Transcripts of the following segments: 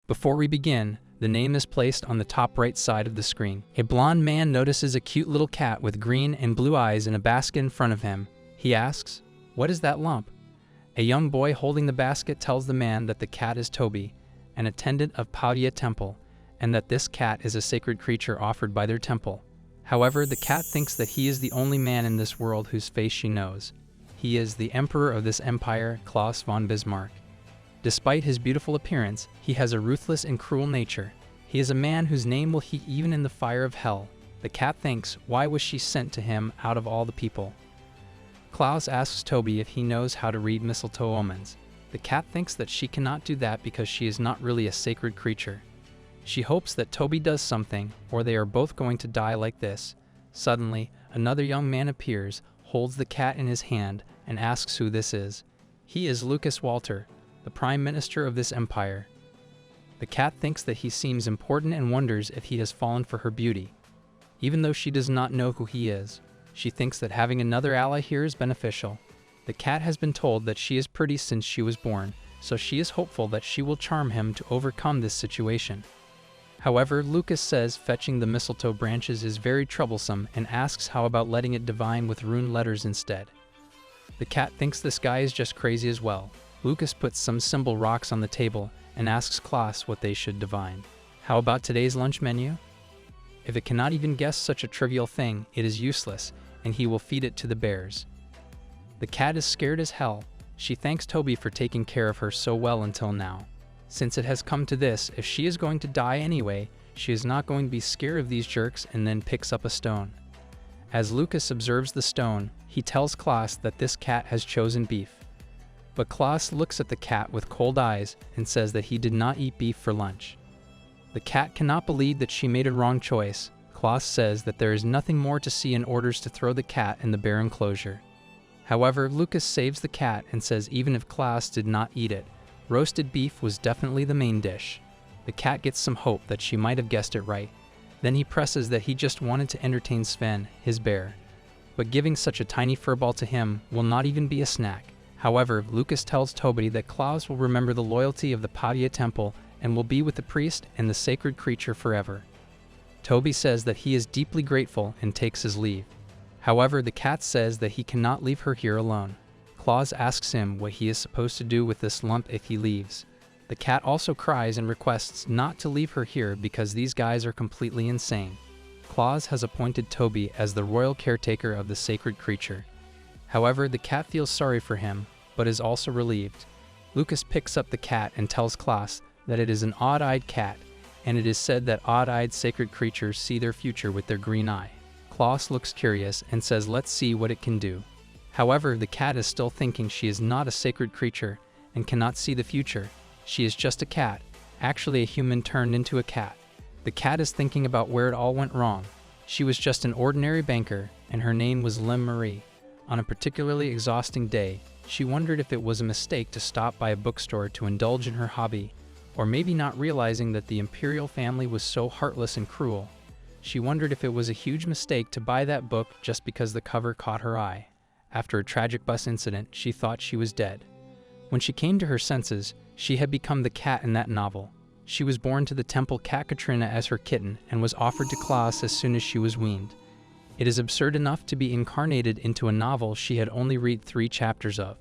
Before we begin, the name is placed on the top right side of the screen. A blonde man notices a cute little cat with green and blue eyes in a basket in front of him. He asks, "What is that lump?" A young boy holding the basket tells the man that the cat is Toby, an attendant of Paudia Temple, and that this cat is a sacred creature offered by their temple. However, the cat thinks that he is the only man in this world whose face she knows. He is the emperor of this empire, Klaus von Bismarck. Despite his beautiful appearance, he has a ruthless and cruel nature. He is a man whose name will heat even in the fire of hell. The cat thinks, why was she sent to him out of all the people? Klaus asks Toby if he knows how to read mistletoe omens. The cat thinks that she cannot do that because she is not really a sacred creature. She hopes that Toby does something, or they are both going to die like this. Suddenly, another young man appears, holds the cat in his hand, and asks who this is. He is Lucas Walter, the Prime Minister of this empire. The cat thinks that he seems important and wonders if he has fallen for her beauty. Even though she does not know who he is, she thinks that having another ally here is beneficial. The cat has been told that she is pretty since she was born, so she is hopeful that she will charm him to overcome this situation. However, Lucas says fetching the mistletoe branches is very troublesome and asks how about letting it divine with rune letters instead. The cat thinks this guy is just crazy as well. Lucas puts some symbol rocks on the table and asks Klaus what they should divine. How about today's lunch menu? If it cannot even guess such a trivial thing, it is useless, and he will feed it to the bears. The cat is scared as hell. She thanks Toby for taking care of her so well until now. Since it has come to this, if she is going to die anyway, she is not going to be scared of these jerks and then picks up a stone. As Lucas observes the stone, he tells Klaus that this cat has chosen beef. But Klaus looks at the cat with cold eyes and says that he did not eat beef for lunch. The cat cannot believe that she made a wrong choice. Klaus says that there is nothing more to see and orders to throw the cat in the bear enclosure. However, Lucas saves the cat and says even if Klaus did not eat it, roasted beef was definitely the main dish. The cat gets some hope that she might have guessed it right. Then he presses that he just wanted to entertain Sven, his bear. But giving such a tiny furball to him will not even be a snack. However, Lucas tells Toby that Klaus will remember the loyalty of the Paudia Temple and will be with the priest and the sacred creature forever. Toby says that he is deeply grateful and takes his leave. However, the cat says that he cannot leave her here alone. Klaus asks him what he is supposed to do with this lump if he leaves. The cat also cries and requests not to leave her here because these guys are completely insane. Klaus has appointed Toby as the royal caretaker of the sacred creature. However, the cat feels sorry for him, but is also relieved. Lucas picks up the cat and tells Klaus that it is an odd-eyed cat, and it is said that odd-eyed sacred creatures see their future with their green eye. Klaus looks curious and says let's see what it can do. However, the cat is still thinking she is not a sacred creature and cannot see the future. She is just a cat, actually a human turned into a cat. The cat is thinking about where it all went wrong. She was just an ordinary banker, and her name was Lim Marie. On a particularly exhausting day, she wondered if it was a mistake to stop by a bookstore to indulge in her hobby, or maybe not realizing that the imperial family was so heartless and cruel. She wondered if it was a huge mistake to buy that book just because the cover caught her eye. After a tragic bus incident, she thought she was dead. When she came to her senses, she had become the cat in that novel. She was born to the temple cat Katrina as her kitten and was offered to Klaus as soon as she was weaned. It is absurd enough to be incarnated into a novel she had only read 3 chapters of.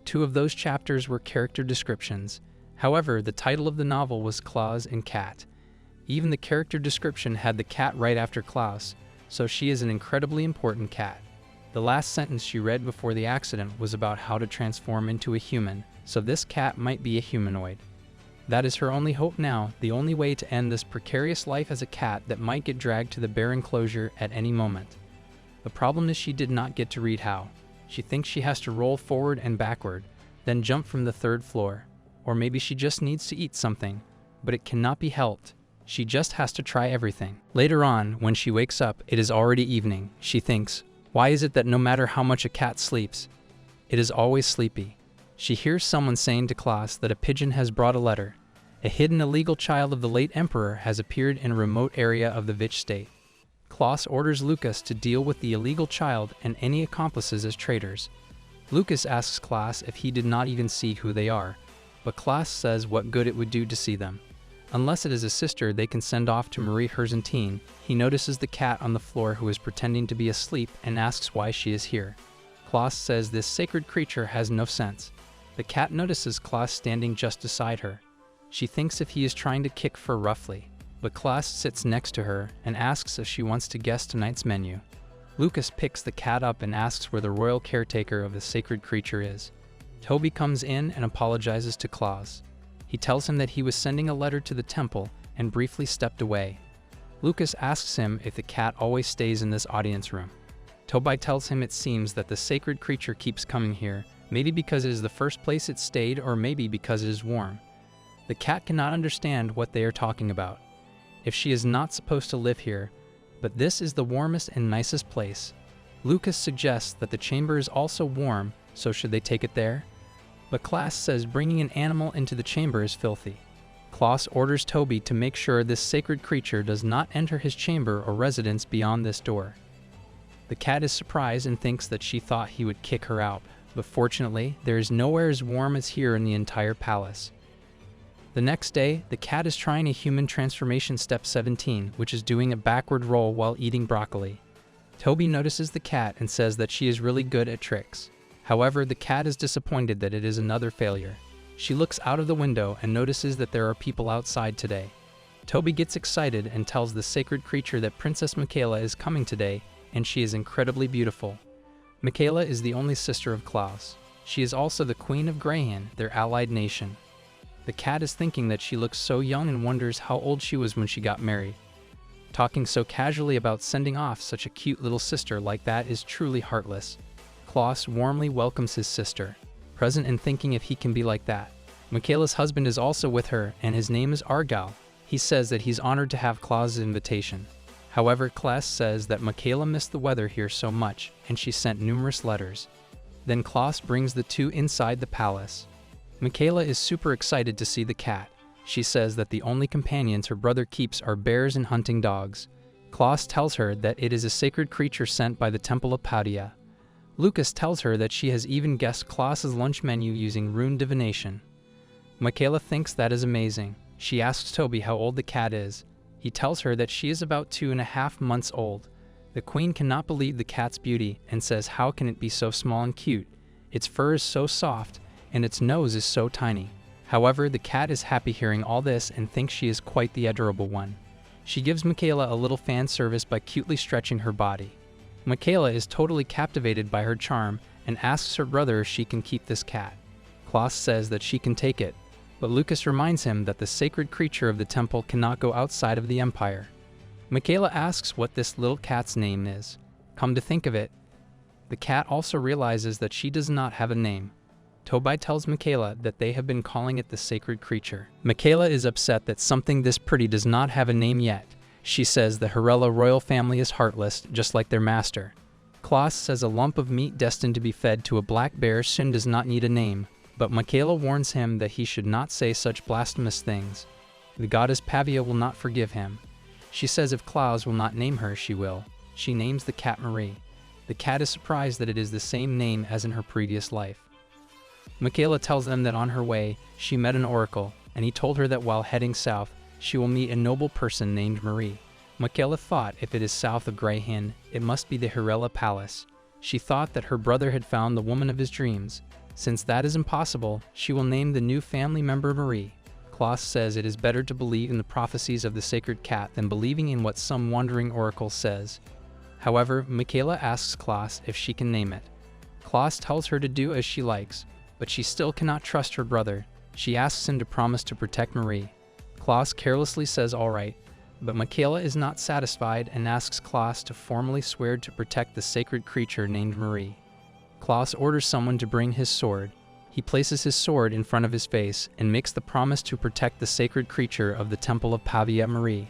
2 of those chapters were character descriptions. However, the title of the novel was Klaus and Cat. Even the character description had the cat right after Klaus, so she is an incredibly important cat. The last sentence she read before the accident was about how to transform into a human, so this cat might be a humanoid. That is her only hope now, the only way to end this precarious life as a cat that might get dragged to the bear enclosure at any moment. The problem is she did not get to read how. She thinks she has to roll forward and backward, then jump from the 3rd floor. Or maybe she just needs to eat something, but it cannot be helped. She just has to try everything. Later on, when she wakes up, it is already evening. She thinks, why is it that no matter how much a cat sleeps, it is always sleepy? She hears someone saying to Klaus that a pigeon has brought a letter. A hidden illegal child of the late emperor has appeared in a remote area of the Vich state. Klaus orders Lucas to deal with the illegal child and any accomplices as traitors. Lucas asks Klaus if he did not even see who they are, but Klaus says what good it would do to see them. Unless it is a sister they can send off to Marie Herzentin, he notices the cat on the floor who is pretending to be asleep and asks why she is here. Klaus says this sacred creature has no sense. The cat notices Klaus standing just beside her. She thinks if he is trying to kick her roughly, but Klaus sits next to her and asks if she wants to guess tonight's menu. Lucas picks the cat up and asks where the royal caretaker of the sacred creature is. Toby comes in and apologizes to Klaus. He tells him that he was sending a letter to the temple and briefly stepped away. Lucas asks him if the cat always stays in this audience room. Toby tells him it seems that the sacred creature keeps coming here, maybe because it is the first place it stayed or maybe because it is warm. The cat cannot understand what they are talking about. If she is not supposed to live here, but this is the warmest and nicest place. Lucas suggests that the chamber is also warm, so should they take it there? But Klaus says bringing an animal into the chamber is filthy. Klaus orders Toby to make sure this sacred creature does not enter his chamber or residence beyond this door. The cat is surprised and thinks that she thought he would kick her out, but fortunately, there is nowhere as warm as here in the entire palace. The next day, the cat is trying a human transformation step 17, which is doing a backward roll while eating broccoli. Toby notices the cat and says that she is really good at tricks. However, the cat is disappointed that it is another failure. She looks out of the window and notices that there are people outside today. Toby gets excited and tells the sacred creature that Princess Michaela is coming today, and she is incredibly beautiful. Michaela is the only sister of Klaus. She is also the Queen of Greyhan, their allied nation. The cat is thinking that she looks so young and wonders how old she was when she got married. Talking so casually about sending off such a cute little sister like that is truly heartless. Klaus warmly welcomes his sister, present and thinking if he can be like that. Michaela's husband is also with her, and his name is Argal. He says that he's honored to have Klaus's invitation. However, Klaus says that Michaela missed the weather here so much, and she sent numerous letters. Then Klaus brings the two inside the palace. Michaela is super excited to see the cat. She says that the only companions her brother keeps are bears and hunting dogs. Klaus tells her that it is a sacred creature sent by the Temple of Pavia. Lucas tells her that she has even guessed Klaus's lunch menu using rune divination. Michaela thinks that is amazing. She asks Toby how old the cat is. He tells her that she is about 2.5 months old. The queen cannot believe the cat's beauty and says how can it be so small and cute? Its fur is so soft, and its nose is so tiny. However, the cat is happy hearing all this and thinks she is quite the adorable one. She gives Michaela a little fan service by cutely stretching her body. Michaela is totally captivated by her charm and asks her brother if she can keep this cat. Klaus says that she can take it, but Lucas reminds him that the sacred creature of the temple cannot go outside of the empire. Michaela asks what this little cat's name is. Come to think of it, the cat also realizes that she does not have a name. Toby tells Michaela that they have been calling it the sacred creature. Michaela is upset that something this pretty does not have a name yet. She says the Harella royal family is heartless, just like their master. Klaus says a lump of meat destined to be fed to a black bear soon does not need a name, but Michaela warns him that he should not say such blasphemous things. The goddess Pavia will not forgive him. She says if Klaus will not name her, she will. She names the cat Marie. The cat is surprised that it is the same name as in her previous life. Michaela tells them that on her way, she met an oracle, and he told her that while heading south, she will meet a noble person named Marie. Michaela thought if it is south of Greyhan, it must be the Harella Palace. She thought that her brother had found the woman of his dreams. Since that is impossible, she will name the new family member Marie. Klaus says it is better to believe in the prophecies of the sacred cat than believing in what some wandering oracle says. However, Michaela asks Klaus if she can name it. Klaus tells her to do as she likes, but she still cannot trust her brother. She asks him to promise to protect Marie. Klaus carelessly says all right, but Michaela is not satisfied and asks Klaus to formally swear to protect the sacred creature named Marie. Klaus orders someone to bring his sword. He places his sword in front of his face and makes the promise to protect the sacred creature of the Temple of Pavia Marie.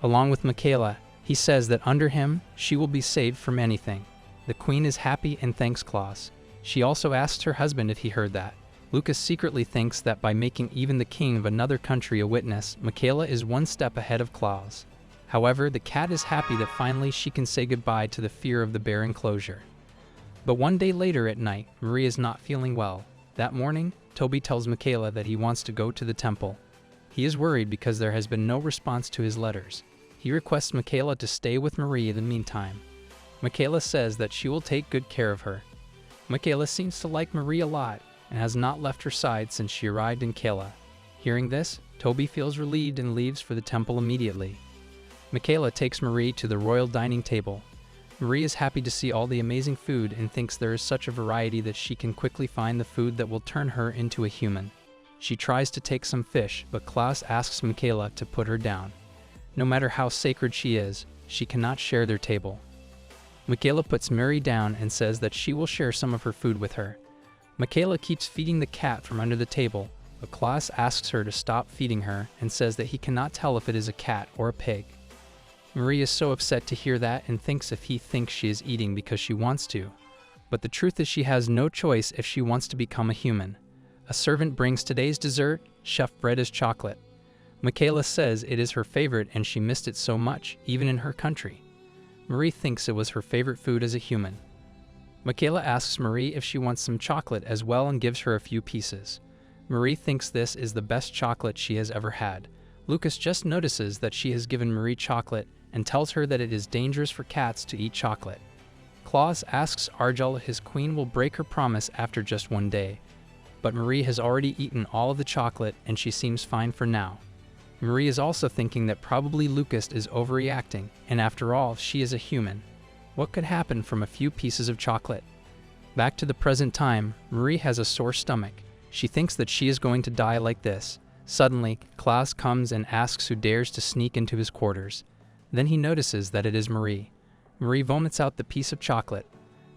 Along with Michaela, he says that under him, she will be saved from anything. The queen is happy and thanks Klaus. She also asks her husband if he heard that. Lucas secretly thinks that by making even the king of another country a witness, Michaela is one step ahead of Klaus. However, the cat is happy that finally she can say goodbye to the fear of the bear enclosure. But one day later at night, Marie is not feeling well. That morning, Toby tells Michaela that he wants to go to the temple. He is worried because there has been no response to his letters. He requests Michaela to stay with Marie in the meantime. Michaela says that she will take good care of her. Michaela seems to like Marie a lot and has not left her side since she arrived in Kayla. Hearing this, Toby feels relieved and leaves for the temple immediately. Michaela takes Marie to the royal dining table. Marie is happy to see all the amazing food and thinks there is such a variety that she can quickly find the food that will turn her into a human. She tries to take some fish, but Klaus asks Michaela to put her down. No matter how sacred she is, she cannot share their table. Michaela puts Marie down and says that she will share some of her food with her. Michaela keeps feeding the cat from under the table, but Klaus asks her to stop feeding her and says that he cannot tell if it is a cat or a pig. Marie is so upset to hear that and thinks if he thinks she is eating because she wants to. But the truth is she has no choice if she wants to become a human. A servant brings today's dessert, chef bread as chocolate. Michaela says it is her favorite and she missed it so much, even in her country. Marie thinks it was her favorite food as a human. Michaela asks Marie if she wants some chocolate as well and gives her a few pieces. Marie thinks this is the best chocolate she has ever had. Lucas just notices that she has given Marie chocolate and tells her that it is dangerous for cats to eat chocolate. Klaus asks Argel if his queen will break her promise after just one day. But Marie has already eaten all of the chocolate and she seems fine for now. Marie is also thinking that probably Lucas is overreacting, and after all, she is a human. What could happen from a few pieces of chocolate? Back to the present time, Marie has a sore stomach. She thinks that she is going to die like this. Suddenly, Klaus comes and asks who dares to sneak into his quarters. Then he notices that it is Marie. Marie vomits out the piece of chocolate.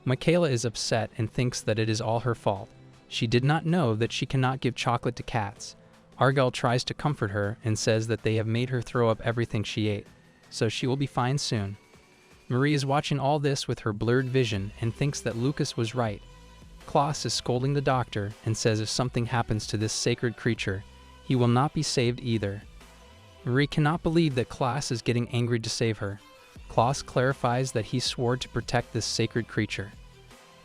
Michaela is upset and thinks that it is all her fault. She did not know that she cannot give chocolate to cats. Argel tries to comfort her and says that they have made her throw up everything she ate, so she will be fine soon. Marie is watching all this with her blurred vision and thinks that Lucas was right. Klaus is scolding the doctor and says if something happens to this sacred creature, he will not be saved either. Marie cannot believe that Klaus is getting angry to save her. Klaus clarifies that he swore to protect this sacred creature.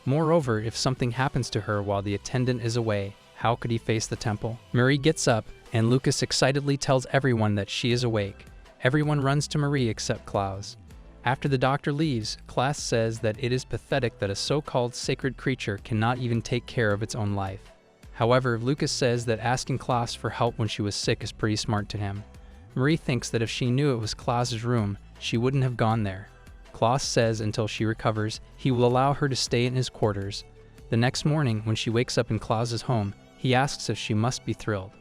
Moreover, if something happens to her while the attendant is away, how could he face the temple? Marie gets up, and Lucas excitedly tells everyone that she is awake. Everyone runs to Marie except Klaus. After the doctor leaves, Klaus says that it is pathetic that a so-called sacred creature cannot even take care of its own life. However, Lucas says that asking Klaus for help when she was sick is pretty smart to him. Marie thinks that if she knew it was Klaus's room, she wouldn't have gone there. Klaus says until she recovers, he will allow her to stay in his quarters. The next morning, when she wakes up in Klaus's home, he asks if she must be thrilled.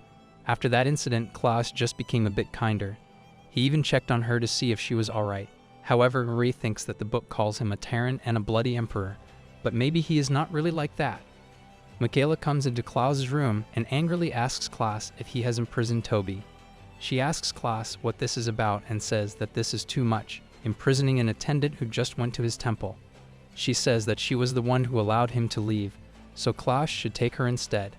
After that incident, Klaus just became a bit kinder. He even checked on her to see if she was alright. However, Marie thinks that the book calls him a tyrant and a bloody emperor, but maybe he is not really like that. Michaela comes into Klaus's room and angrily asks Klaus if he has imprisoned Toby. She asks Klaus what this is about and says that this is too much, imprisoning an attendant who just went to his temple. She says that she was the one who allowed him to leave, so Klaus should take her instead.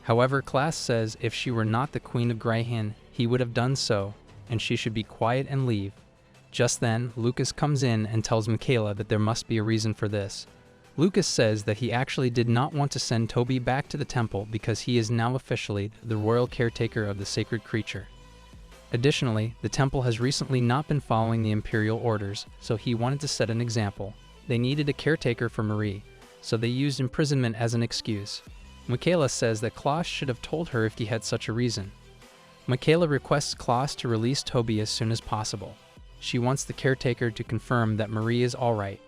However, Klaus says if she were not the Queen of Greyhin, he would have done so, and she should be quiet and leave. Just then, Lucas comes in and tells Michaela that there must be a reason for this. Lucas says that he actually did not want to send Toby back to the temple because he is now officially the royal caretaker of the sacred creature. Additionally, the temple has recently not been following the imperial orders, so he wanted to set an example. They needed a caretaker for Marie, so they used imprisonment as an excuse. Michaela says that Klaus should have told her if he had such a reason. Michaela requests Klaus to release Toby as soon as possible. She wants the caretaker to confirm that Marie is alright.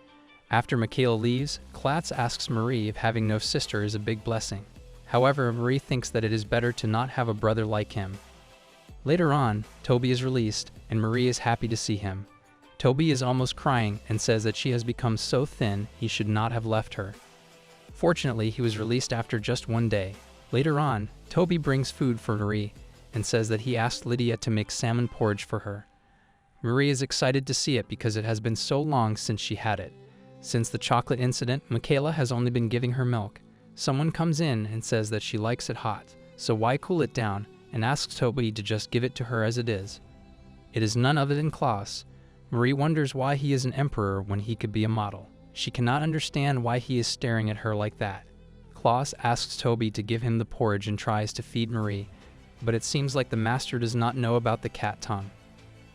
After Michaela leaves, Klaus asks Marie if having no sister is a big blessing. However, Marie thinks that it is better to not have a brother like him. Later on, Toby is released, and Marie is happy to see him. Toby is almost crying and says that she has become so thin he should not have left her. Fortunately, he was released after just one day. Later on, Toby brings food for Marie and says that he asked Lydia to make salmon porridge for her. Marie is excited to see it because it has been so long since she had it. Since the chocolate incident, Michaela has only been giving her milk. Someone comes in and says that she likes it hot, so why cool it down, and asks Toby to just give it to her as it is. It is none other than Klaus. Marie wonders why he is an emperor when he could be a model. She cannot understand why he is staring at her like that. Klaus asks Toby to give him the porridge and tries to feed Marie. but it seems like the master does not know about the cat tongue.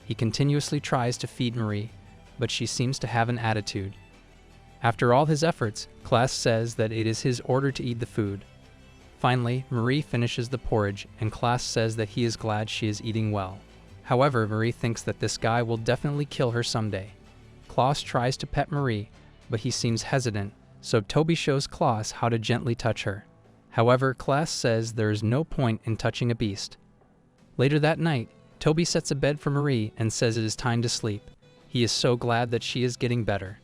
He continuously tries to feed Marie, but she seems to have an attitude. After all his efforts, Klaus says that it is his order to eat the food. Finally, Marie finishes the porridge, and Klaus says that he is glad she is eating well. However, Marie thinks that this guy will definitely kill her someday. Klaus tries to pet Marie, but he seems hesitant, so Toby shows Klaus how to gently touch her. However, Klaus says there is no point in touching a beast. Later that night, Toby sets a bed for Marie and says it is time to sleep. He is so glad that she is getting better.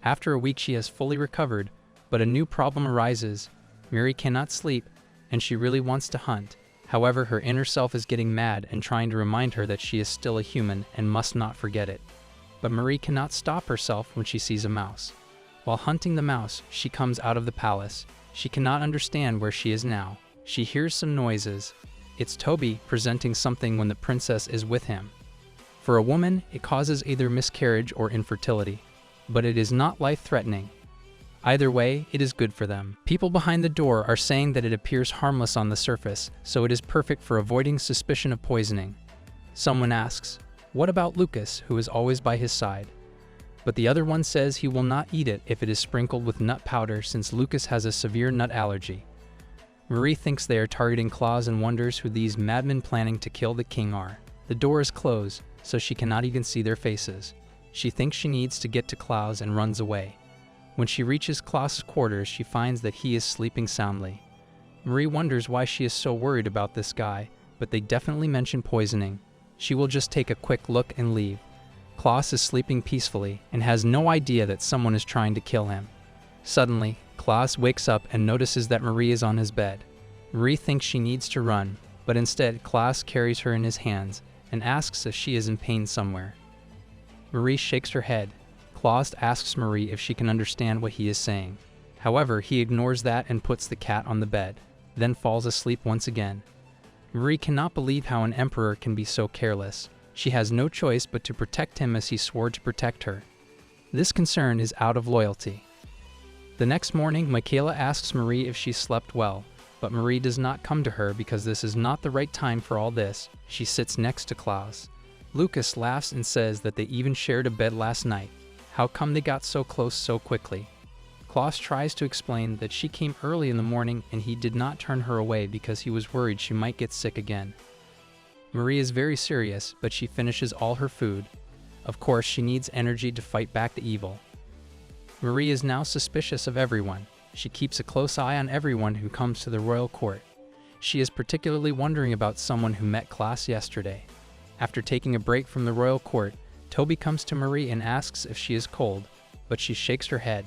After a week she has fully recovered, but a new problem arises. Marie cannot sleep, and she really wants to hunt. However, her inner self is getting mad and trying to remind her that she is still a human and must not forget it. But Marie cannot stop herself when she sees a mouse. While hunting the mouse, she comes out of the palace. She cannot understand where she is now. She hears some noises. It's Toby presenting something when the princess is with him. For a woman, it causes either miscarriage or infertility, but it is not life-threatening. Either way, it is good for them. People behind the door are saying that it appears harmless on the surface, so it is perfect for avoiding suspicion of poisoning. Someone asks, "What about Lucas, who is always by his side?" But the other one says he will not eat it if it is sprinkled with nut powder since Lucas has a severe nut allergy. Marie thinks they are targeting Klaus and wonders who these madmen planning to kill the king are. The door is closed, so she cannot even see their faces. She thinks she needs to get to Klaus and runs away. When she reaches Klaus's quarters, she finds that he is sleeping soundly. Marie wonders why she is so worried about this guy, but they definitely mention poisoning. She will just take a quick look and leave. Klaus is sleeping peacefully and has no idea that someone is trying to kill him. Suddenly, Klaus wakes up and notices that Marie is on his bed. Marie thinks she needs to run, but instead Klaus carries her in his hands and asks if she is in pain somewhere. Marie shakes her head. Klaus asks Marie if she can understand what he is saying. However, he ignores that and puts the cat on the bed, then falls asleep once again. Marie cannot believe how an emperor can be so careless. She has no choice but to protect him as he swore to protect her. This concern is out of loyalty. The next morning, Michaela asks Marie if she slept well, but Marie does not come to her because this is not the right time for all this. She sits next to Klaus. Lucas laughs and says that they even shared a bed last night. How come they got so close so quickly? Klaus tries to explain that she came early in the morning and he did not turn her away because he was worried she might get sick again. Marie is very serious, but she finishes all her food. Of course, she needs energy to fight back the evil. Marie is now suspicious of everyone. She keeps a close eye on everyone who comes to the royal court. She is particularly wondering about someone who met Klaus yesterday. After taking a break from the royal court, Toby comes to Marie and asks if she is cold, but she shakes her head.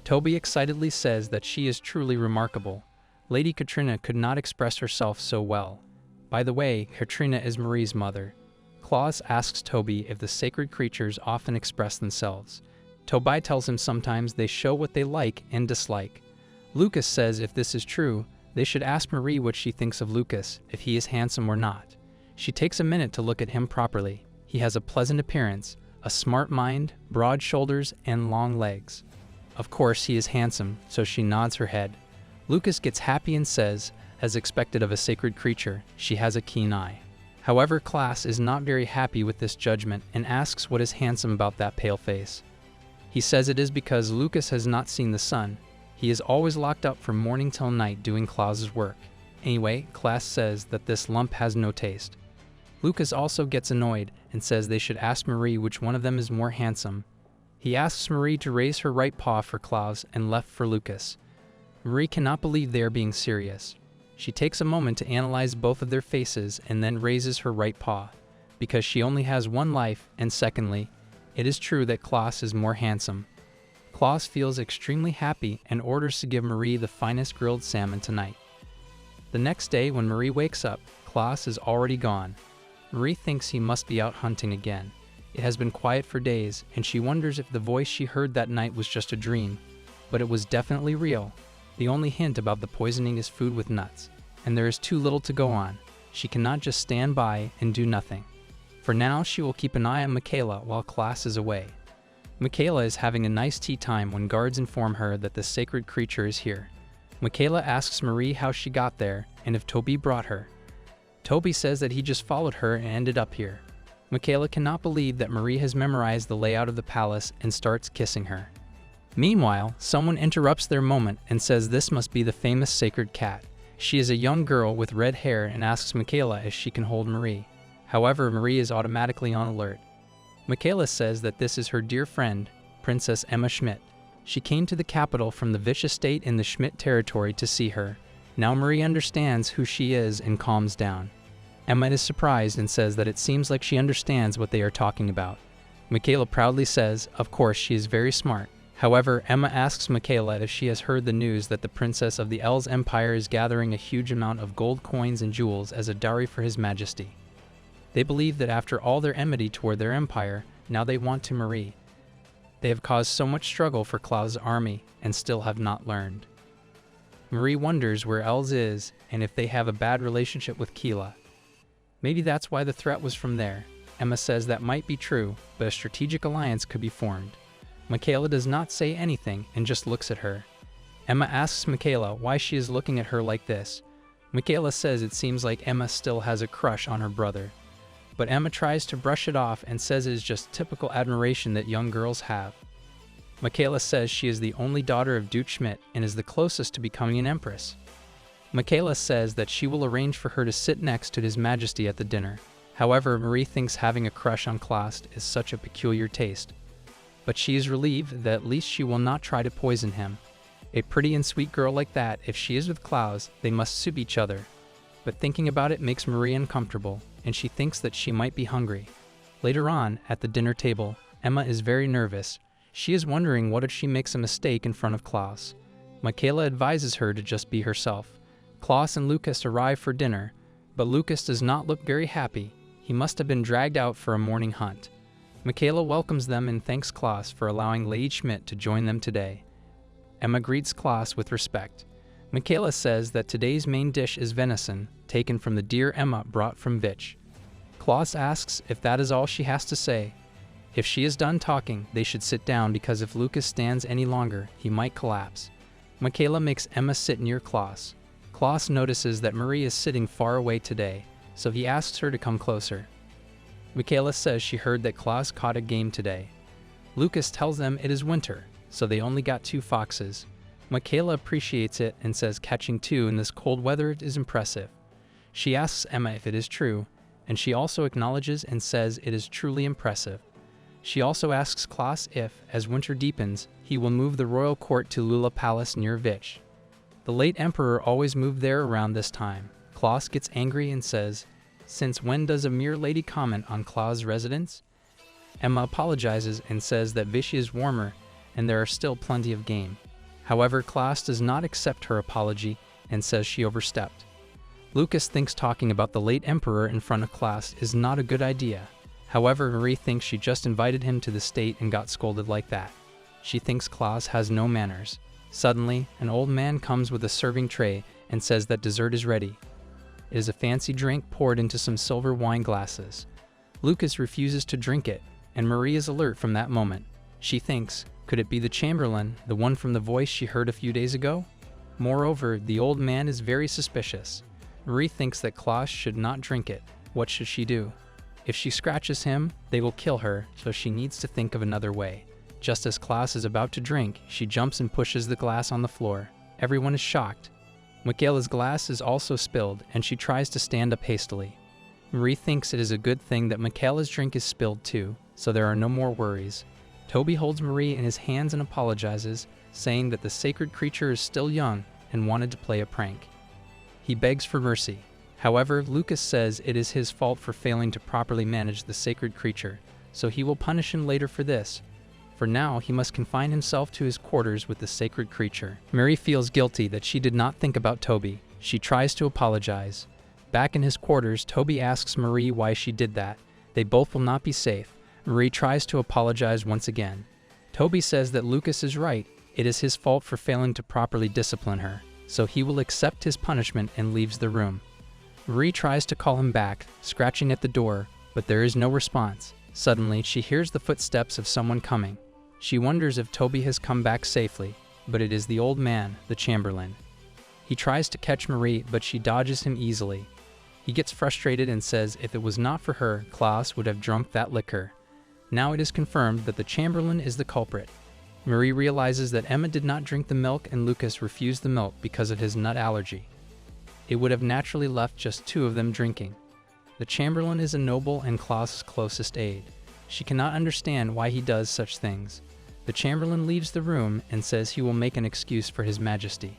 Toby excitedly says that she is truly remarkable. Lady Katrina could not express herself so well. By the way, Katrina is Marie's mother. Klaus asks Toby if the sacred creatures often express themselves. Toby tells him sometimes they show what they like and dislike. Lucas says if this is true, they should ask Marie what she thinks of Lucas, if he is handsome or not. She takes a minute to look at him properly. He has a pleasant appearance, a smart mind, broad shoulders, and long legs. Of course, he is handsome, so she nods her head. Lucas gets happy and says, as expected of a sacred creature, she has a keen eye. However, Klaus is not very happy with this judgment and asks what is handsome about that pale face. He says it is because Lucas has not seen the sun. He is always locked up from morning till night doing Klaus's work. Anyway, Klaus says that this lump has no taste. Lucas also gets annoyed and says they should ask Marie which one of them is more handsome. He asks Marie to raise her right paw for Klaus and left for Lucas. Marie cannot believe they are being serious. She takes a moment to analyze both of their faces and then raises her right paw, because she only has one life, and secondly, it is true that Klaus is more handsome. Klaus feels extremely happy and orders to give Marie the finest grilled salmon tonight. The next day, when Marie wakes up, Klaus is already gone. Marie thinks he must be out hunting again. It has been quiet for days, and she wonders if the voice she heard that night was just a dream. But it was definitely real. The only hint about the poisoning is food with nuts, and there is too little to go on. She cannot just stand by and do nothing. For now, she will keep an eye on Michaela while Klaus is away. Michaela is having a nice tea time when guards inform her that the sacred creature is here. Michaela asks Marie how she got there and if Toby brought her. Toby says that he just followed her and ended up here. Michaela cannot believe that Marie has memorized the layout of the palace and starts kissing her. Meanwhile, someone interrupts their moment and says this must be the famous sacred cat. She is a young girl with red hair and asks Michaela if she can hold Marie. However, Marie is automatically on alert. Michaela says that this is her dear friend, Princess Emma Schmidt. She came to the capital from the Vish estate in the Schmidt territory to see her. Now Marie understands who she is and calms down. Emma is surprised and says that it seems like she understands what they are talking about. Michaela proudly says, of course, she is very smart. However, Emma asks Michaela if she has heard the news that the princess of the Elves Empire is gathering a huge amount of gold coins and jewels as a dowry for his majesty. They believe that after all their enmity toward their empire, now they want to Marie. They have caused so much struggle for Klaus' army and still have not learned. Marie wonders where Els is and if they have a bad relationship with Keela. Maybe that's why the threat was from there. Emma says that might be true, but a strategic alliance could be formed. Michaela does not say anything and just looks at her. Emma asks Michaela why she is looking at her like this. Michaela says it seems like Emma still has a crush on her brother. But Emma tries to brush it off and says it is just typical admiration that young girls have. Michaela says she is the only daughter of Duke Schmidt and is the closest to becoming an empress. Michaela says that she will arrange for her to sit next to His Majesty at the dinner. However, Marie thinks having a crush on Klaus is such a peculiar taste. But she is relieved that at least she will not try to poison him. A pretty and sweet girl like that, if she is with Klaus, they must suit each other. But thinking about it makes Marie uncomfortable, and she thinks that she might be hungry. Later on, at the dinner table, Emma is very nervous. She is wondering what if she makes a mistake in front of Klaus. Michaela advises her to just be herself. Klaus and Lucas arrive for dinner, but Lucas does not look very happy. He must have been dragged out for a morning hunt. Michaela welcomes them and thanks Klaus for allowing Lady Schmidt to join them today. Emma greets Klaus with respect. Michaela says that today's main dish is venison, taken from the deer Emma brought from Vitch. Klaus asks if that is all she has to say. If she is done talking, they should sit down because if Lucas stands any longer, he might collapse. Michaela makes Emma sit near Klaus. Klaus notices that Marie is sitting far away today, so he asks her to come closer. Michaela says she heard that Klaus caught a game today. Lucas tells them it is winter, so they only got 2 foxes. Michaela appreciates it and says catching 2 in this cold weather is impressive. She asks Emma if it is true, and she also acknowledges and says it is truly impressive. She also asks Klaus if, as winter deepens, he will move the royal court to Lula Palace near Vitch. The late emperor always moved there around this time. Klaus gets angry and says, "Since when does a mere lady comment on Klaus' residence?" Emma apologizes and says that Vichy is warmer and there are still plenty of game. However, Klaus does not accept her apology and says she overstepped. Lucas thinks talking about the late emperor in front of Klaus is not a good idea. However, Marie thinks she just invited him to the state and got scolded like that. She thinks Klaus has no manners. Suddenly, an old man comes with a serving tray and says that dessert is ready. It is a fancy drink poured into some silver wine glasses. Lucas refuses to drink it, and Marie is alert from that moment. She thinks, could it be the Chamberlain, the one from the voice she heard a few days ago? Moreover, the old man is very suspicious. Marie thinks that Klaus should not drink it. What should she do? If she scratches him, they will kill her, so she needs to think of another way. Just as Klaus is about to drink, she jumps and pushes the glass on the floor. Everyone is shocked. Michaela's glass is also spilled, and she tries to stand up hastily. Marie thinks it is a good thing that Michaela's drink is spilled too, so there are no more worries. Toby holds Marie in his hands and apologizes, saying that the sacred creature is still young and wanted to play a prank. He begs for mercy. However, Lucas says it is his fault for failing to properly manage the sacred creature, so he will punish him later for this. For now, he must confine himself to his quarters with the sacred creature. Marie feels guilty that she did not think about Toby. She tries to apologize. Back in his quarters, Toby asks Marie why she did that. They both will not be safe. Marie tries to apologize once again. Toby says that Lucas is right. It is his fault for failing to properly discipline her, so he will accept his punishment and leaves the room. Marie tries to call him back, scratching at the door, but there is no response. Suddenly, she hears the footsteps of someone coming. She wonders if Toby has come back safely, but it is the old man, the Chamberlain. He tries to catch Marie, but she dodges him easily. He gets frustrated and says if it was not for her, Klaus would have drunk that liquor. Now it is confirmed that the Chamberlain is the culprit. Marie realizes that Emma did not drink the milk and Lucas refused the milk because of his nut allergy. It would have naturally left just two of them drinking. The Chamberlain is a noble and Klaus's closest aide. She cannot understand why he does such things. The Chamberlain leaves the room and says he will make an excuse for His Majesty.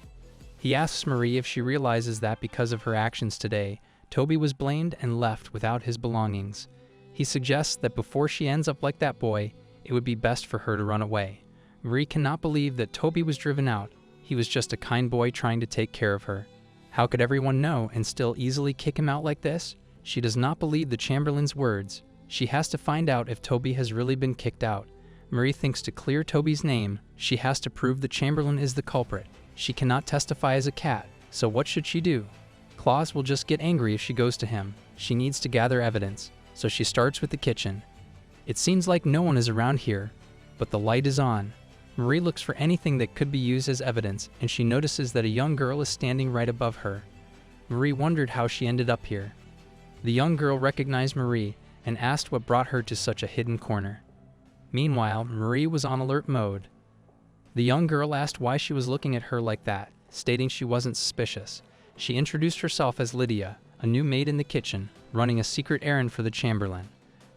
He asks Marie if she realizes that because of her actions today, Toby was blamed and left without his belongings. He suggests that before she ends up like that boy, it would be best for her to run away. Marie cannot believe that Toby was driven out. He was just a kind boy trying to take care of her. How could everyone know and still easily kick him out like this? She does not believe the Chamberlain's words. She has to find out if Toby has really been kicked out. Marie thinks to clear Toby's name, she has to prove the Chamberlain is the culprit. She cannot testify as a cat, so what should she do? Klaus will just get angry if she goes to him. She needs to gather evidence, so she starts with the kitchen. It seems like no one is around here, but the light is on. Marie looks for anything that could be used as evidence, and she notices that a young girl is standing right above her. Marie wondered how she ended up here. The young girl recognized Marie and asked what brought her to such a hidden corner. Meanwhile, Marie was on alert mode. The young girl asked why she was looking at her like that, stating she wasn't suspicious. She introduced herself as Lydia, a new maid in the kitchen, running a secret errand for the Chamberlain.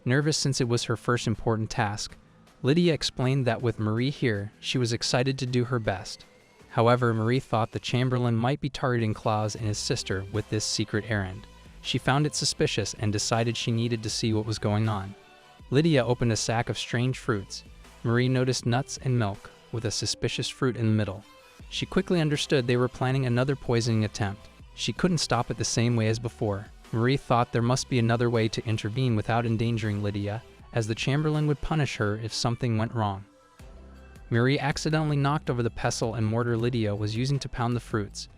Nervous since it was her first important task, Lydia explained that with Marie here, she was excited to do her best. However, Marie thought the Chamberlain might be targeting Klaus and his sister with this secret errand. She found it suspicious and decided she needed to see what was going on. Lydia opened a sack of strange fruits. Marie noticed nuts and milk, with a suspicious fruit in the middle. She quickly understood they were planning another poisoning attempt. She couldn't stop it the same way as before. Marie thought there must be another way to intervene without endangering Lydia, as the Chamberlain would punish her if something went wrong. Marie accidentally knocked over the pestle and mortar Lydia was using to pound the fruits.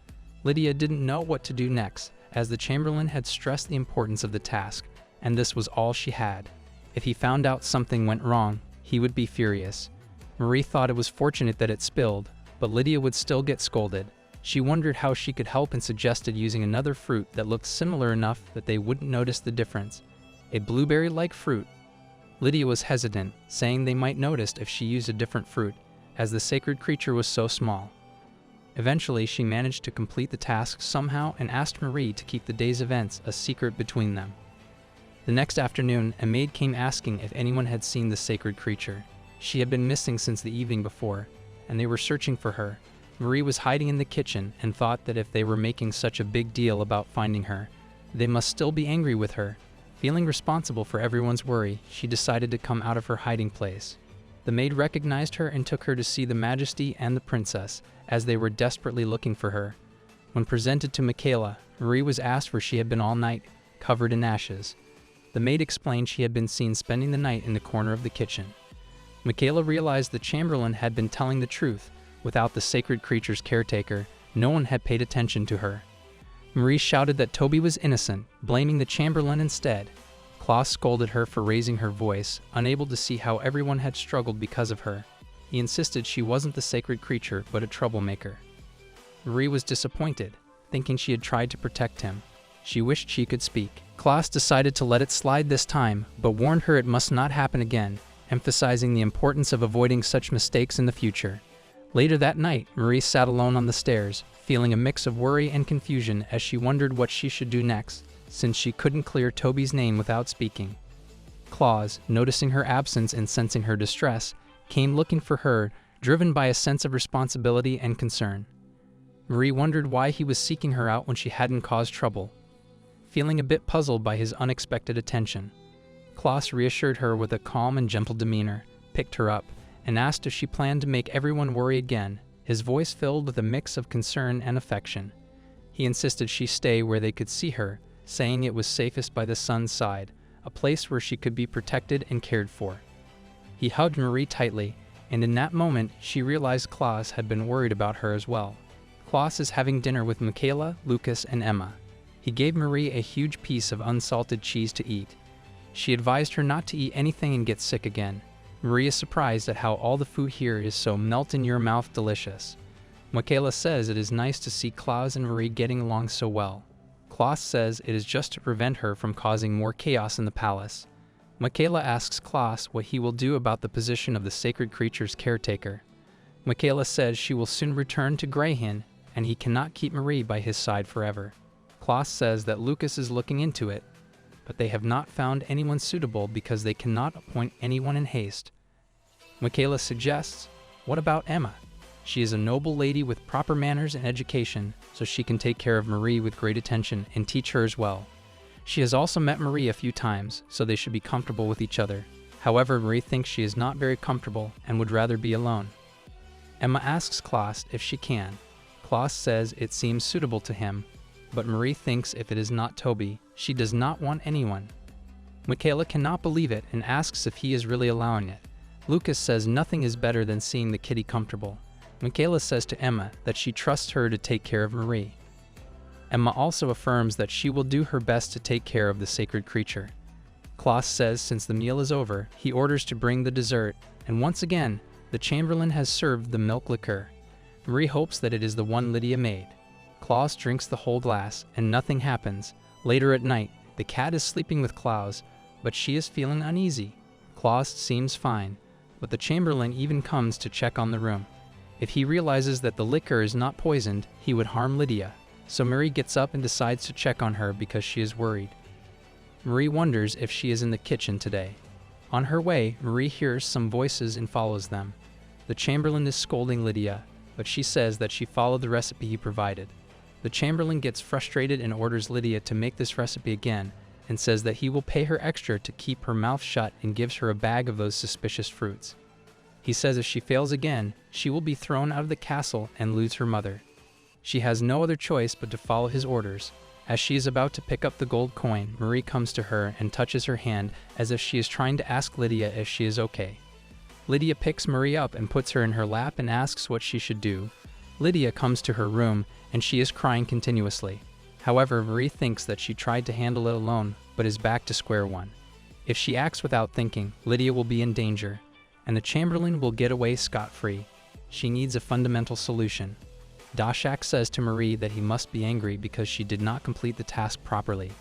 Lydia didn't know what to do next, as the Chamberlain had stressed the importance of the task, and this was all she had. If he found out something went wrong, he would be furious. Marie thought it was fortunate that it spilled, but Lydia would still get scolded. She wondered how she could help and suggested using another fruit that looked similar enough that they wouldn't notice the difference. A blueberry-like fruit. Lydia was hesitant, saying they might notice if she used a different fruit, as the sacred creature was so small. Eventually, she managed to complete the task somehow and asked Marie to keep the day's events a secret between them. The next afternoon, a maid came asking if anyone had seen the sacred creature. She had been missing since the evening before, and they were searching for her. Marie was hiding in the kitchen and thought that if they were making such a big deal about finding her, they must still be angry with her. Feeling responsible for everyone's worry, she decided to come out of her hiding place. The maid recognized her and took her to see the Majesty and the princess, as they were desperately looking for her. When presented to Michaela, Marie was asked where she had been all night, covered in ashes. The maid explained she had been seen spending the night in the corner of the kitchen. Michaela realized the Chamberlain had been telling the truth. Without the sacred creature's caretaker, no one had paid attention to her. Marie shouted that Toby was innocent, blaming the Chamberlain instead. Klaus scolded her for raising her voice, unable to see how everyone had struggled because of her. He insisted she wasn't the sacred creature, but a troublemaker. Marie was disappointed, thinking she had tried to protect him. She wished she could speak. Klaus decided to let it slide this time, but warned her it must not happen again, emphasizing the importance of avoiding such mistakes in the future. Later that night, Marie sat alone on the stairs, feeling a mix of worry and confusion as she wondered what she should do next, since she couldn't clear Toby's name without speaking. Klaus, noticing her absence and sensing her distress, came looking for her, driven by a sense of responsibility and concern. Marie wondered why he was seeking her out when she hadn't caused trouble. Feeling a bit puzzled by his unexpected attention, Klaus reassured her with a calm and gentle demeanor, picked her up, and asked if she planned to make everyone worry again, his voice filled with a mix of concern and affection. He insisted she stay where they could see her, saying it was safest by the sun's side, a place where she could be protected and cared for. He hugged Marie tightly, and in that moment she realized Klaus had been worried about her as well. Klaus is having dinner with Michaela, Lucas, and Emma. He gave Marie a huge piece of unsalted cheese to eat. She advised her not to eat anything and get sick again. Marie is surprised at how all the food here is so melt-in-your-mouth delicious. Michaela says it is nice to see Klaus and Marie getting along so well. Klaus says it is just to prevent her from causing more chaos in the palace. Michaela asks Klaus what he will do about the position of the sacred creature's caretaker. Michaela says she will soon return to Greyhin, and he cannot keep Marie by his side forever. Klaus says that Lucas is looking into it, but they have not found anyone suitable because they cannot appoint anyone in haste. Michaela suggests, what about Emma? She is a noble lady with proper manners and education, so she can take care of Marie with great attention and teach her as well. She has also met Marie a few times, so they should be comfortable with each other. However, Marie thinks she is not very comfortable and would rather be alone. Emma asks Klaus if she can. Klaus says it seems suitable to him, but Marie thinks if it is not Toby, she does not want anyone. Michaela cannot believe it and asks if he is really allowing it. Lucas says nothing is better than seeing the kitty comfortable. Michaela says to Emma that she trusts her to take care of Marie. Emma also affirms that she will do her best to take care of the sacred creature. Klaus says since the meal is over, he orders to bring the dessert, and once again, the Chamberlain has served the milk liqueur. Marie hopes that it is the one Lydia made. Klaus drinks the whole glass, and nothing happens. Later at night, the cat is sleeping with Klaus, but she is feeling uneasy. Klaus seems fine, but the Chamberlain even comes to check on the room. If he realizes that the liquor is not poisoned, he would harm Lydia. So Marie gets up and decides to check on her because she is worried. Marie wonders if she is in the kitchen today. On her way, Marie hears some voices and follows them. The Chamberlain is scolding Lydia, but she says that she followed the recipe he provided. The Chamberlain gets frustrated and orders Lydia to make this recipe again, and says that he will pay her extra to keep her mouth shut and gives her a bag of those suspicious fruits. He says if she fails again, she will be thrown out of the castle and lose her mother. She has no other choice but to follow his orders. As she is about to pick up the gold coin, Marie comes to her and touches her hand as if she is trying to ask Lydia if she is okay. Lydia picks Marie up and puts her in her lap and asks what she should do. Lydia comes to her room and she is crying continuously. However, Marie thinks that she tried to handle it alone, but is back to square one. If she acts without thinking, Lydia will be in danger, and the Chamberlain will get away scot-free. She needs a fundamental solution. Dashak says to Marie that he must be angry because she did not complete the task properly.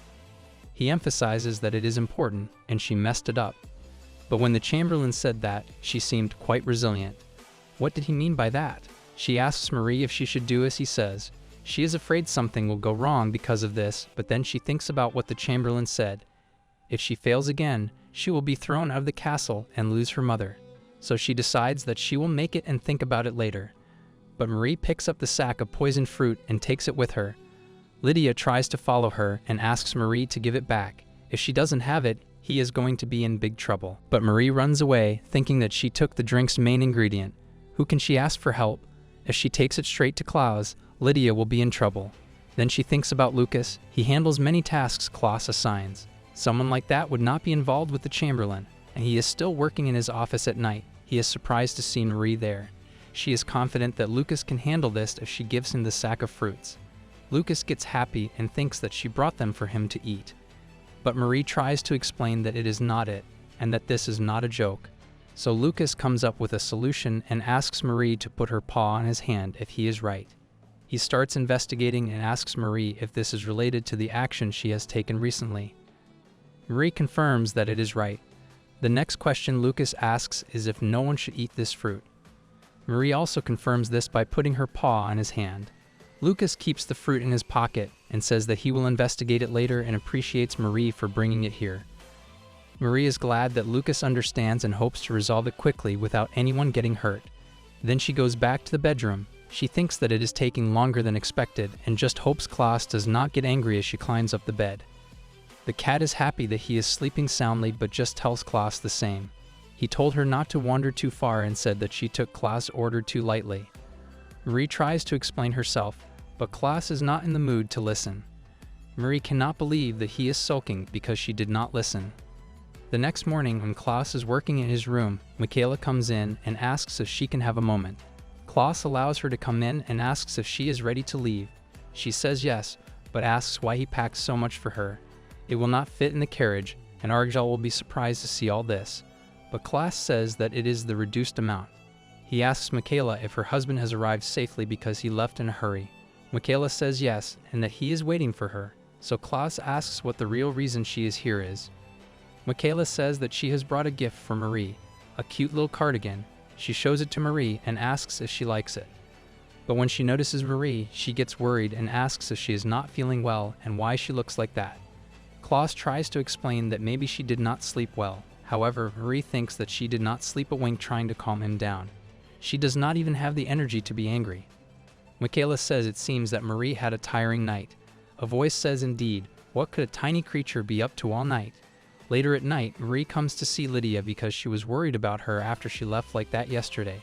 He emphasizes that it is important and she messed it up. But when the Chamberlain said that, she seemed quite resilient. What did he mean by that? She asks Marie if she should do as he says. She is afraid something will go wrong because of this, but then she thinks about what the Chamberlain said. If she fails again, she will be thrown out of the castle and lose her mother. So she decides that she will make it and think about it later. But Marie picks up the sack of poisoned fruit and takes it with her. Lydia tries to follow her and asks Marie to give it back. If she doesn't have it, he is going to be in big trouble. But Marie runs away, thinking that she took the drink's main ingredient. Who can she ask for help? If she takes it straight to Klaus, Lydia will be in trouble. Then she thinks about Lucas. He handles many tasks Klaus assigns. Someone like that would not be involved with the Chamberlain, and he is still working in his office at night. He is surprised to see Marie there. She is confident that Lucas can handle this if she gives him the sack of fruits. Lucas gets happy and thinks that she brought them for him to eat. But Marie tries to explain that it is not it, and that this is not a joke. So Lucas comes up with a solution and asks Marie to put her paw on his hand if he is right. He starts investigating and asks Marie if this is related to the action she has taken recently. Marie confirms that it is right. The next question Lucas asks is if no one should eat this fruit. Marie also confirms this by putting her paw on his hand. Lucas keeps the fruit in his pocket and says that he will investigate it later and appreciates Marie for bringing it here. Marie is glad that Lucas understands and hopes to resolve it quickly without anyone getting hurt. Then she goes back to the bedroom. She thinks that it is taking longer than expected and just hopes Klaus does not get angry as she climbs up the bed. The cat is happy that he is sleeping soundly but just tells Klaus the same. He told her not to wander too far and said that she took Klaus' order too lightly. Marie tries to explain herself, but Klaus is not in the mood to listen. Marie cannot believe that he is sulking because she did not listen. The next morning, when Klaus is working in his room, Michaela comes in and asks if she can have a moment. Klaus allows her to come in and asks if she is ready to leave. She says yes, but asks why he packs so much for her. It will not fit in the carriage, and Argyll will be surprised to see all this. But Klaus says that it is the reduced amount. He asks Michaela if her husband has arrived safely because he left in a hurry. Michaela says yes, and that he is waiting for her. so Klaus asks what the real reason she is here is. Michaela says that she has brought a gift for Marie, a cute little cardigan. She shows it to Marie and asks if she likes it. But when she notices Marie, she gets worried and asks if she is not feeling well and why she looks like that. Klaus tries to explain that maybe she did not sleep well. However, Marie thinks that she did not sleep a wink trying to calm him down. She does not even have the energy to be angry. Michaela says it seems that Marie had a tiring night. A voice says indeed, what could a tiny creature be up to all night? Later at night, Marie comes to see Lydia because she was worried about her after she left like that yesterday.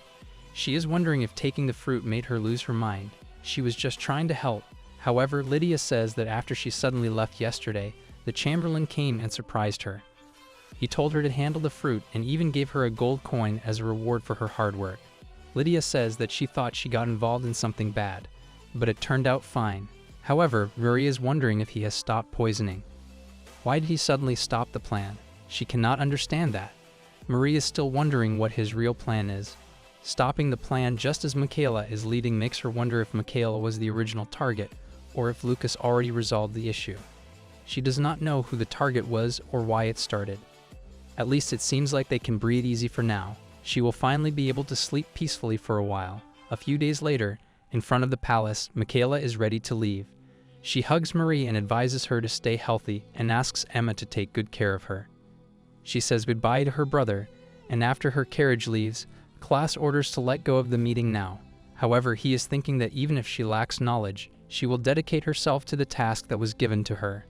She is wondering if taking the fruit made her lose her mind. She was just trying to help. However, Lydia says that after she suddenly left yesterday, the Chamberlain came and surprised her. He told her to handle the fruit and even gave her a gold coin as a reward for her hard work. Lydia says that she thought she got involved in something bad, but it turned out fine. However, Marie is wondering if he has stopped poisoning. Why did he suddenly stop the plan? She cannot understand that. Marie is still wondering what his real plan is. Stopping the plan just as Michaela is leading makes her wonder if Michaela was the original target, or if Lucas already resolved the issue. She does not know who the target was or why it started. At least it seems like they can breathe easy for now. She will finally be able to sleep peacefully for a while. A few days later, in front of the palace, Michaela is ready to leave. She hugs Marie and advises her to stay healthy and asks Emma to take good care of her. She says goodbye to her brother, and after her carriage leaves, Klaus orders to let go of the meeting now. However, he is thinking that even if she lacks knowledge, she will dedicate herself to the task that was given to her.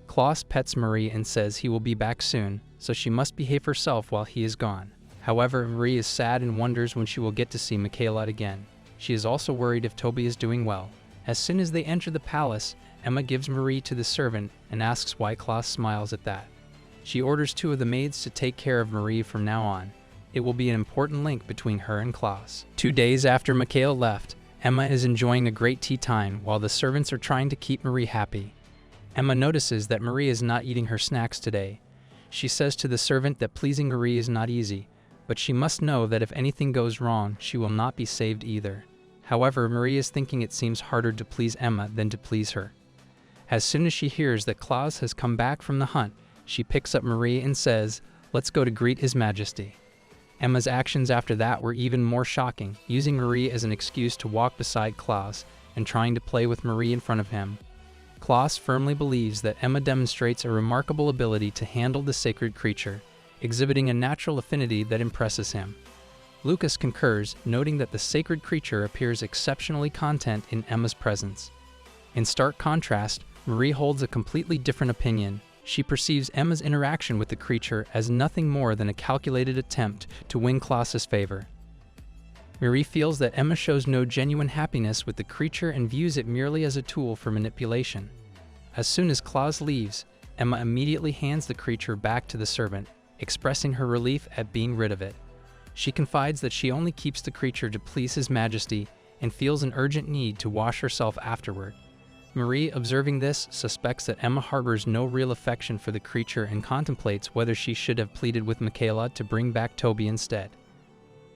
Klaus pets Marie and says he will be back soon, so she must behave herself while he is gone. However, Marie is sad and wonders when she will get to see Michaela again. She is also worried if Toby is doing well. As soon as they enter the palace, Emma gives Marie to the servant and asks why Klaus smiles at that. She orders 2 of the maids to take care of Marie from now on. It will be an important link between her and Klaus. 2 days after Michaela left, Emma is enjoying a great tea time while the servants are trying to keep Marie happy. Emma notices that Marie is not eating her snacks today. She says to the servant that pleasing Marie is not easy, but she must know that if anything goes wrong, she will not be saved either. However, Marie is thinking it seems harder to please Emma than to please her. As soon as she hears that Klaus has come back from the hunt, she picks up Marie and says, "Let's go to greet His Majesty." Emma's actions after that were even more shocking, using Marie as an excuse to walk beside Klaus and trying to play with Marie in front of him. Klaus firmly believes that Emma demonstrates a remarkable ability to handle the sacred creature, exhibiting a natural affinity that impresses him. Lucas concurs, noting that the sacred creature appears exceptionally content in Emma's presence. In stark contrast, Marie holds a completely different opinion. She perceives Emma's interaction with the creature as nothing more than a calculated attempt to win Klaus's favor. Marie feels that Emma shows no genuine happiness with the creature and views it merely as a tool for manipulation. As soon as Klaus leaves, Emma immediately hands the creature back to the servant, expressing her relief at being rid of it. She confides that she only keeps the creature to please His Majesty and feels an urgent need to wash herself afterward. Marie, observing this, suspects that Emma harbors no real affection for the creature and contemplates whether she should have pleaded with Michaela to bring back Toby instead.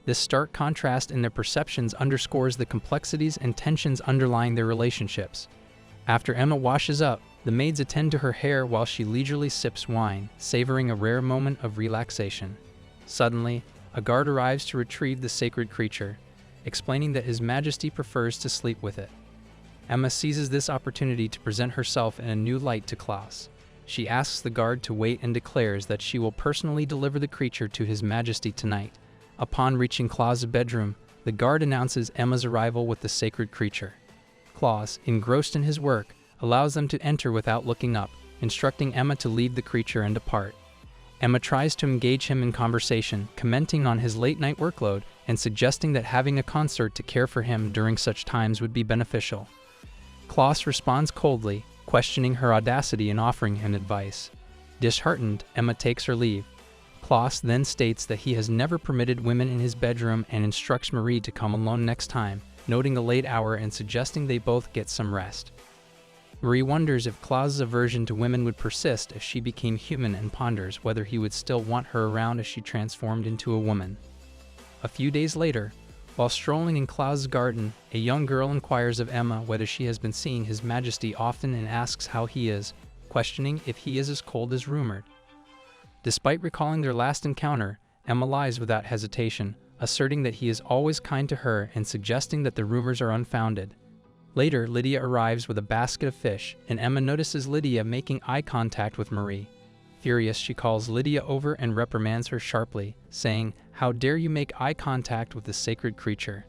This stark contrast in their perceptions underscores the complexities and tensions underlying their relationships. After Emma washes up, the maids attend to her hair while she leisurely sips wine, savoring a rare moment of relaxation. Suddenly, a guard arrives to retrieve the sacred creature, explaining that His Majesty prefers to sleep with it. Emma seizes this opportunity to present herself in a new light to Klaus. She asks the guard to wait and declares that she will personally deliver the creature to His Majesty tonight. Upon reaching Klaus's bedroom, the guard announces Emma's arrival with the sacred creature. Klaus, engrossed in his work, allows them to enter without looking up, instructing Emma to leave the creature and depart. Emma tries to engage him in conversation, commenting on his late-night workload and suggesting that having a consort to care for him during such times would be beneficial. Klaus responds coldly, questioning her audacity in offering him advice. Disheartened, Emma takes her leave. Klaus then states that he has never permitted women in his bedroom and instructs Marie to come alone next time, noting the late hour and suggesting they both get some rest. Marie wonders if Klaus's aversion to women would persist if she became human and ponders whether he would still want her around as she transformed into a woman. A few days later, while strolling in Klaus's garden, a young girl inquires of Emma whether she has been seeing His Majesty often and asks how he is, questioning if he is as cold as rumored. Despite recalling their last encounter, Emma lies without hesitation, asserting that he is always kind to her and suggesting that the rumors are unfounded. Later, Lydia arrives with a basket of fish, and Emma notices Lydia making eye contact with Marie. Furious, she calls Lydia over and reprimands her sharply, saying, "How dare you make eye contact with the sacred creature?"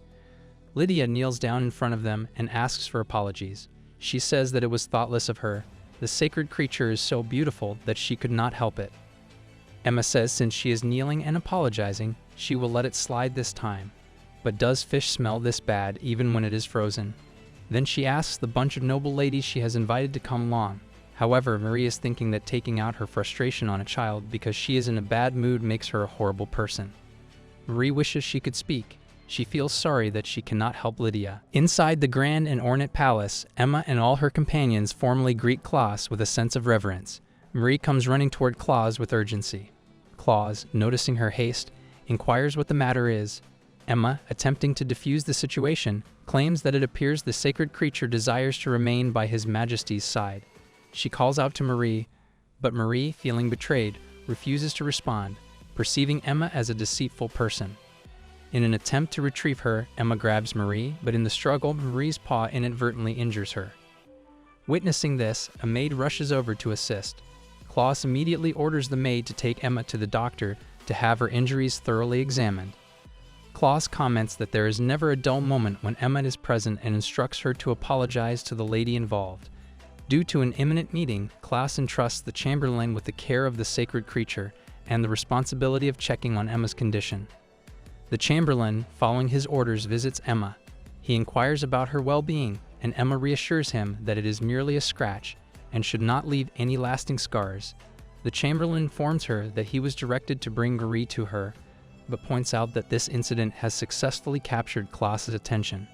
Lydia kneels down in front of them and asks for apologies. She says that it was thoughtless of her. The sacred creature is so beautiful that she could not help it. Emma says since she is kneeling and apologizing, she will let it slide this time. But does fish smell this bad even when it is frozen? Then she asks the bunch of noble ladies she has invited to come along. However, Marie is thinking that taking out her frustration on a child because she is in a bad mood makes her a horrible person. Marie wishes she could speak. She feels sorry that she cannot help Lydia. Inside the grand and ornate palace, Emma and all her companions formally greet Klaus with a sense of reverence. Marie comes running toward Klaus with urgency. Klaus, noticing her haste, inquires what the matter is. Emma, attempting to defuse the situation, claims that it appears the sacred creature desires to remain by His Majesty's side. She calls out to Marie, but Marie, feeling betrayed, refuses to respond, perceiving Emma as a deceitful person. In an attempt to retrieve her, Emma grabs Marie, but in the struggle, Marie's paw inadvertently injures her. Witnessing this, a maid rushes over to assist. Klaus immediately orders the maid to take Emma to the doctor to have her injuries thoroughly examined. Klaus comments that there is never a dull moment when Emma is present and instructs her to apologize to the lady involved. Due to an imminent meeting, Klaus entrusts the Chamberlain with the care of the sacred creature and the responsibility of checking on Emma's condition. The Chamberlain, following his orders, visits Emma. He inquires about her well-being, and Emma reassures him that it is merely a scratch and should not leave any lasting scars. The Chamberlain informs her that he was directed to bring Marie to her, but points out that this incident has successfully captured Klaus's attention.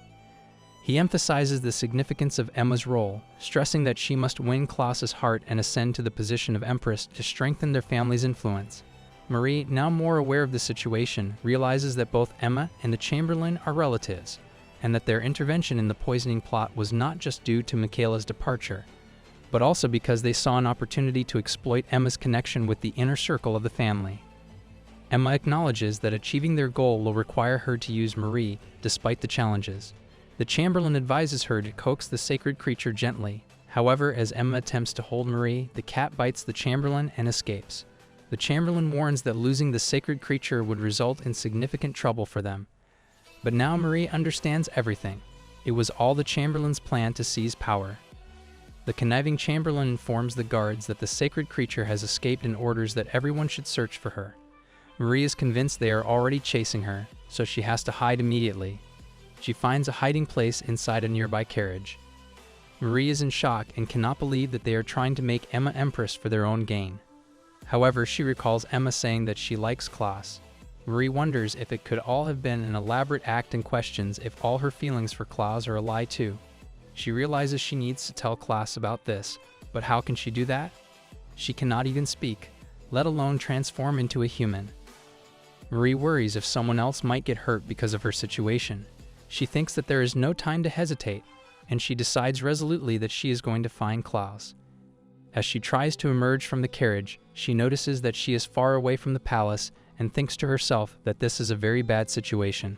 He emphasizes the significance of Emma's role, stressing that she must win Klaus's heart and ascend to the position of Empress to strengthen their family's influence. Marie, now more aware of the situation, realizes that both Emma and the Chamberlain are relatives, and that their intervention in the poisoning plot was not just due to Michaela's departure, but also because they saw an opportunity to exploit Emma's connection with the inner circle of the family. Emma acknowledges that achieving their goal will require her to use Marie, despite the challenges. The Chamberlain advises her to coax the sacred creature gently. However, as Emma attempts to hold Marie, the cat bites the Chamberlain and escapes. The Chamberlain warns that losing the sacred creature would result in significant trouble for them. But now Marie understands everything. It was all the Chamberlain's plan to seize power. The conniving Chamberlain informs the guards that the sacred creature has escaped and orders that everyone should search for her. Marie is convinced they are already chasing her, so she has to hide immediately. She finds a hiding place inside a nearby carriage. Marie is in shock and cannot believe that they are trying to make Emma Empress for their own gain. However, she recalls Emma saying that she likes Klaus. Marie wonders if it could all have been an elaborate act and questions if all her feelings for Klaus are a lie too. She realizes she needs to tell Klaus about this, but how can she do that? She cannot even speak, let alone transform into a human. Marie worries if someone else might get hurt because of her situation. She thinks that there is no time to hesitate, and she decides resolutely that she is going to find Klaus. As she tries to emerge from the carriage, she notices that she is far away from the palace and thinks to herself that this is a very bad situation.